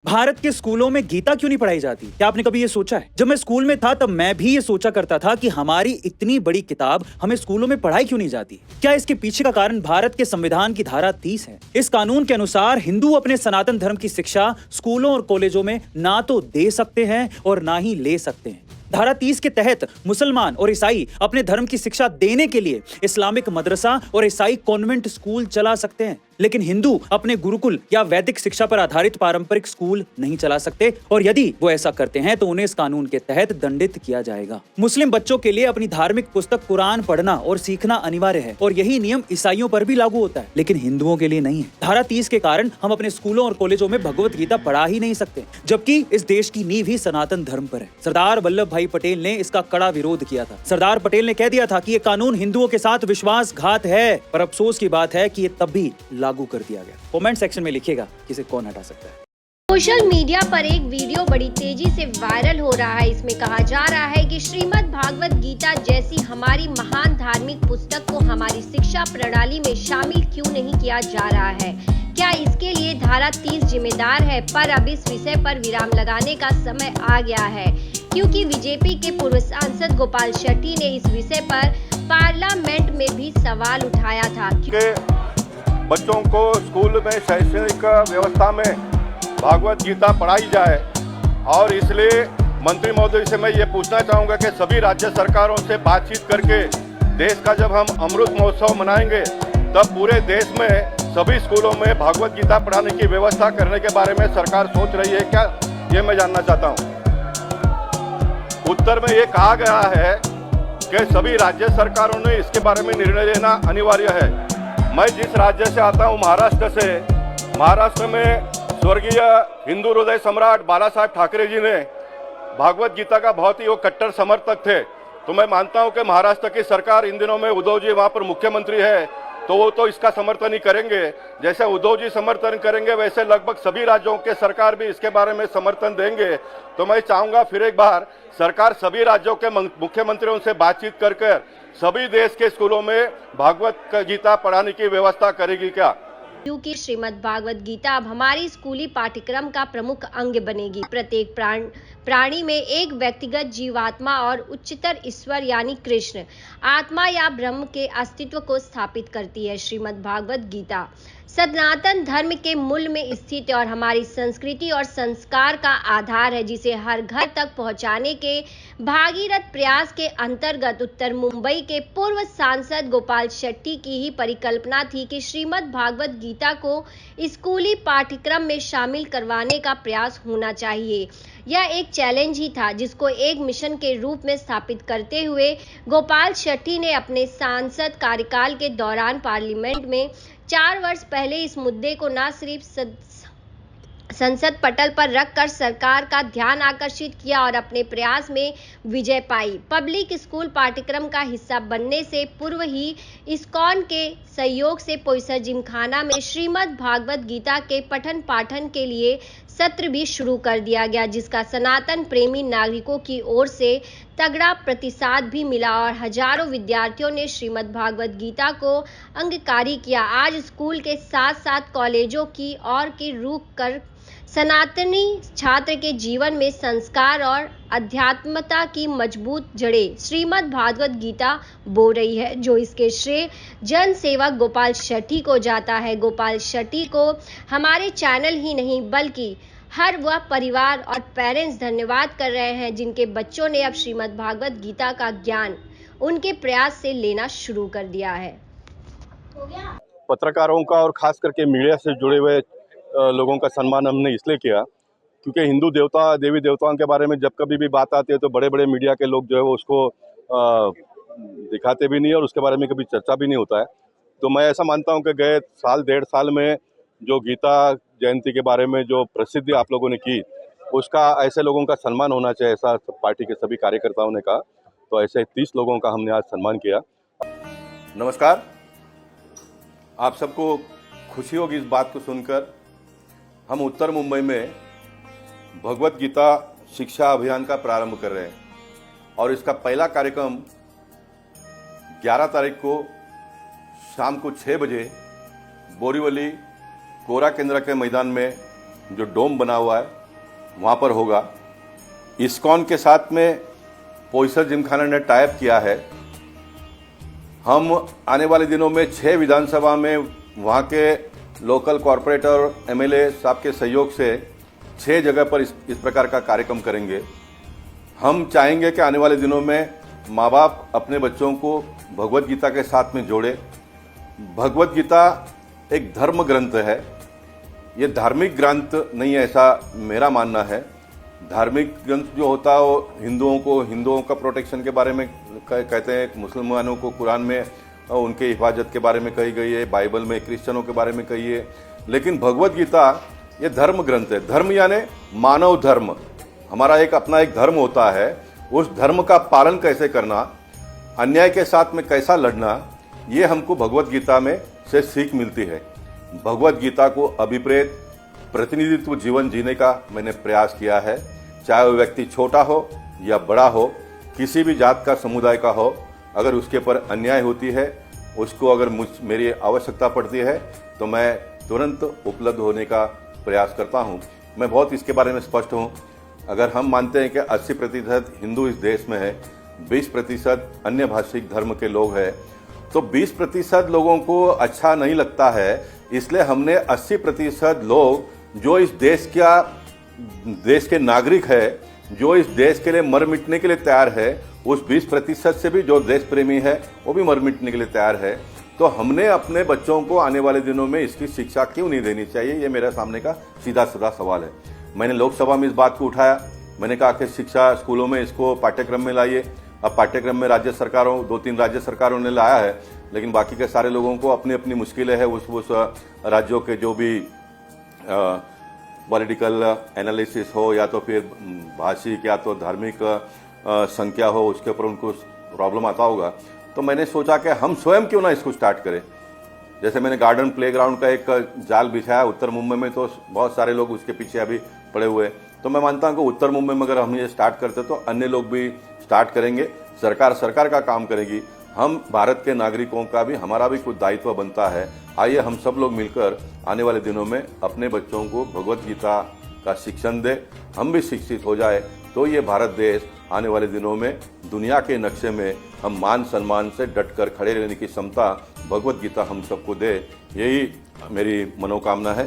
भारत के स्कूलों में गीता क्यों नहीं पढ़ाई जाती? क्या आपने कभी ये सोचा है? जब मैं स्कूल में था तब मैं भी ये सोचा करता था कि हमारी इतनी बड़ी किताब हमें स्कूलों में पढ़ाई क्यों नहीं जाती? क्या इसके पीछे का कारण भारत के संविधान की धारा 30 है? इस कानून के अनुसार हिंदू अपने सनातन धर्म की शिक्षा स्कूलों और कॉलेजों में ना तो दे सकते हैं और ना ही ले सकते हैं। धारा 30 के तहत मुसलमान और ईसाई अपने धर्म की शिक्षा देने के लिए इस्लामिक मदरसा और ईसाई कॉन्वेंट स्कूल चला सकते हैं, लेकिन हिंदू अपने गुरुकुल या वैदिक शिक्षा पर आधारित पारंपरिक स्कूल नहीं चला सकते, और यदि वो ऐसा करते हैं तो उन्हें इस कानून के तहत दंडित किया जाएगा। मुस्लिम बच्चों के लिए अपनी धार्मिक पुस्तक कुरान पढ़ना और सीखना अनिवार्य है, और यही नियम ईसाइयों पर भी लागू होता है, लेकिन हिंदुओं के लिए नहीं है। धारा 30 के कारण हम अपने स्कूलों और कॉलेजों में भगवत गीता पढ़ा ही नहीं सकते, जबकि इस देश की नींव ही सनातन धर्म पर है। सरदार वल्लभ भाई पटेल ने इसका कड़ा विरोध किया था। सरदार पटेल ने कह दिया था कि ये कानून हिंदुओं के साथ विश्वासघात है, पर अफसोस की बात है कि ये तब भी लागू कर दिया गया। कमेंट सेक्शन में लिखिएगा कि इसे कौन हटा सकता है। सोशल मीडिया पर एक वीडियो बड़ी तेजी से वायरल हो रहा है। इसमें कहा जा रहा है कि श्रीमद् भागवत गीता जैसी हमारी महान धार्मिक पुस्तक को हमारी शिक्षा प्रणाली में शामिल क्यों नहीं किया जा रहा है? क्या इसके लिए धारा 30 जिम्मेदार है? पर अब इस विषय पर विराम लगाने का समय आ गया है, क्योंकि बीजेपी के पूर्व सांसद गोपाल शेट्टी ने इस विषय पर पार्लियामेंट में भी सवाल उठाया था कि बच्चों को स्कूल में शैक्षणिक व्यवस्था में भागवत गीता पढ़ाई जाए, और इसलिए मंत्री महोदय से मैं ये पूछना चाहूँगा कि सभी राज्य सरकारों से बातचीत करके देश का जब हम अमृत महोत्सव मनाएंगे तब पूरे देश में सभी स्कूलों में भागवत गीता पढ़ाने की व्यवस्था करने के बारे में सरकार सोच रही है क्या, ये मैं जानना चाहता हूँ। उत्तर में ये कहा गया है कि सभी राज्य सरकारों ने इसके बारे में निर्णय लेना अनिवार्य है। मैं जिस राज्य से आता हूँ, महाराष्ट्र से, महाराष्ट्र में स्वर्गीय हिंदू हृदय सम्राट बाला साहेब ठाकरे जी ने भागवत गीता का बहुत ही वो कट्टर समर्थक थे। तो मैं मानता हूँ कि महाराष्ट्र की सरकार इन दिनों में उद्धव जी वहाँ पर मुख्यमंत्री है, तो वो तो इसका समर्थन ही करेंगे। जैसे उद्धव जी समर्थन करेंगे वैसे लगभग सभी राज्यों के सरकार भी इसके बारे में समर्थन देंगे। तो मैं चाहूँगा फिर एक बार सरकार सभी राज्यों के मुख्यमंत्रियों से बातचीत कर सभी देश के स्कूलों में भागवत गीता पढ़ाने की व्यवस्था करेगी क्या? क्योंकि श्रीमद् भागवत गीता अब हमारी स्कूली पाठ्यक्रम का प्रमुख अंग बनेगी। प्रत्येक प्राणी में एक व्यक्तिगत जीवात्मा और उच्चतर ईश्वर यानी कृष्ण आत्मा या ब्रह्म के अस्तित्व को स्थापित करती है। श्रीमद् भागवत गीता सनातन धर्म के मूल में स्थित है और हमारी संस्कृति और संस्कार का आधार है, जिसे हर घर तक पहुंचाने के भागीरथ प्रयास के अंतर्गत उत्तर मुंबई के पूर्व सांसद गोपाल शेट्टी की ही परिकल्पना थी कि श्रीमद् भागवत गीता को स्कूली पाठ्यक्रम में शामिल करवाने का प्रयास होना चाहिए। यह एक चैलेंज ही था, जिसको एक मिशन के रूप में स्थापित करते हुए गोपाल शेट्टी ने अपने सांसद कार्यकाल के दौरान पार्लियामेंट में 4 वर्ष पहले इस मुद्दे को न सिर्फ संसद पटल पर रखकर सरकार का ध्यान आकर्षित किया और अपने प्रयास में विजय पाई। पब्लिक स्कूल पाठ्यक्रम का हिस्सा बनने से पूर्व ही इस्कॉन के सहयोग से पोईसर जिमखाना में श्रीमद् भागवत गीता के पठन पाठन के लिए सत्र भी शुरू कर दिया गया, जिसका सनातन प्रेमी नागरिकों की ओर से तगड़ा प्रतिसाद भी मिला और हजारों विद्यार्थियों ने श्रीमद् भागवत गीता को अंगीकार किया। आज स्कूल के साथ साथ कॉलेजों की ओर की रुख कर सनातनी छात्र के जीवन में संस्कार और अध्यात्मता की मजबूत जड़ें श्रीमद् भागवत गीता बो रही है, जो इसके श्रेय जन सेवक गोपाल शेट्टी को जाता है। गोपाल शेट्टी को हमारे चैनल ही नहीं बल्कि हर वह परिवार और पेरेंट्स धन्यवाद कर रहे हैं जिनके बच्चों ने अब श्रीमद् भागवत गीता का ज्ञान उनके प्रयास से लेना शुरू कर दिया है। पत्रकारों का और खास करके मीडिया से जुड़े हुए लोगों का सम्मान हमने इसलिए किया क्योंकि हिंदू देवता देवी देवताओं के बारे में जब कभी भी बात आती है तो बड़े बड़े मीडिया के लोग जो है वो उसको दिखाते भी नहीं और उसके बारे में कभी चर्चा भी नहीं होता है। तो मैं ऐसा मानता हूं कि गए साल 1.5 साल में जो गीता जयंती के बारे में जो प्रसिद्धि आप लोगों ने की, उसका ऐसे लोगों का सम्मान होना चाहिए, ऐसा पार्टी के सभी कार्यकर्ताओं ने कहा। तो ऐसे 30 लोगों का हमने आज सम्मान किया। नमस्कार, आप सबको खुशी होगी इस बात को सुनकर। हम उत्तर मुंबई में भगवत गीता शिक्षा अभियान का प्रारंभ कर रहे हैं और इसका पहला कार्यक्रम 11 तारीख को शाम को 6 बजे बोरीवली कोरा केंद्र के मैदान में जो डोम बना हुआ है वहाँ पर होगा। इस्कॉन के साथ में पोईसर जिमखाना ने टाइप किया है। हम आने वाले दिनों में 6 विधानसभा में वहाँ के लोकल कॉरपोरेटर एमएलए साहब के सहयोग से 6 जगह पर इस प्रकार का कार्यक्रम करेंगे। हम चाहेंगे कि आने वाले दिनों में माँ बाप अपने बच्चों को भगवत गीता के साथ में जोड़े। भगवत गीता एक धर्म ग्रंथ है, ये धार्मिक ग्रंथ नहीं है ऐसा मेरा मानना है। धार्मिक ग्रंथ जो होता है वो हिंदुओं का प्रोटेक्शन के बारे में कहते हैं, मुसलमानों को कुरान में उनके हिफाजत के बारे में कही गई है, बाइबल में क्रिश्चियनों के बारे में कही है। लेकिन भगवत गीता ये धर्म ग्रंथ है। धर्म यानी मानव धर्म, हमारा अपना एक धर्म होता है। उस धर्म का पालन कैसे करना, अन्याय के साथ में कैसा लड़ना, ये हमको भगवत गीता में से सीख मिलती है। भगवत गीता को अभिप्रेत प्रतिनिधित्व जीवन जीने का मैंने प्रयास किया है। चाहे वो व्यक्ति छोटा हो या बड़ा हो, किसी भी जात का समुदाय का हो, अगर उसके पर अन्याय होती है, उसको अगर मेरी आवश्यकता पड़ती है तो मैं तुरंत उपलब्ध होने का प्रयास करता हूँ। मैं बहुत इसके बारे में स्पष्ट हूँ। अगर हम मानते हैं कि 80% हिंदू इस देश में है, 20% अन्य भाषिक धर्म के लोग हैं, तो 20% लोगों को अच्छा नहीं लगता है। इसलिए हमने 80% लोग जो इस देश के नागरिक है, जो इस देश के लिए मर मिटने के लिए तैयार है, उस 20% से भी जो देश प्रेमी है वो भी मर मिटने के लिए तैयार है। तो हमने अपने बच्चों को आने वाले दिनों में इसकी शिक्षा क्यों नहीं देनी चाहिए, ये मेरे सामने का सीधा साधा सवाल है। मैंने लोकसभा में इस बात को उठाया। मैंने कहा कि शिक्षा स्कूलों में इसको पाठ्यक्रम में लाइए। अब पाठ्यक्रम में राज्य सरकारों 2-3 राज्य सरकारों ने लाया है, लेकिन बाकी के सारे लोगों को अपनी अपनी मुश्किलें हैं। उस राज्यों के जो भी पॉलिटिकल एनालिसिस हो या तो फिर भाषिक या तो धार्मिक संख्या हो, उसके ऊपर उनको प्रॉब्लम आता होगा। तो मैंने सोचा कि हम स्वयं क्यों ना इसको स्टार्ट करें। जैसे मैंने गार्डन प्लेग्राउंड का एक जाल बिछाया उत्तर मुंबई में, तो बहुत सारे लोग उसके पीछे अभी पड़े हुए हैं। तो मैं मानता हूं कि उत्तर मुंबई में अगर हम ये स्टार्ट करते तो अन्य लोग भी स्टार्ट करेंगे। सरकार का काम करेगी। हम भारत के नागरिकों का भी, हमारा भी कुछ दायित्व बनता है। आइए हम सब लोग मिलकर आने वाले दिनों में अपने बच्चों को भगवत गीता का शिक्षण दें। हम भी शिक्षित हो जाए तो ये भारत देश आने वाले दिनों में दुनिया के नक्शे में हम मान सम्मान से डटकर खड़े रहने की क्षमता भगवत गीता हम सबको दे, यही मेरी मनोकामना है।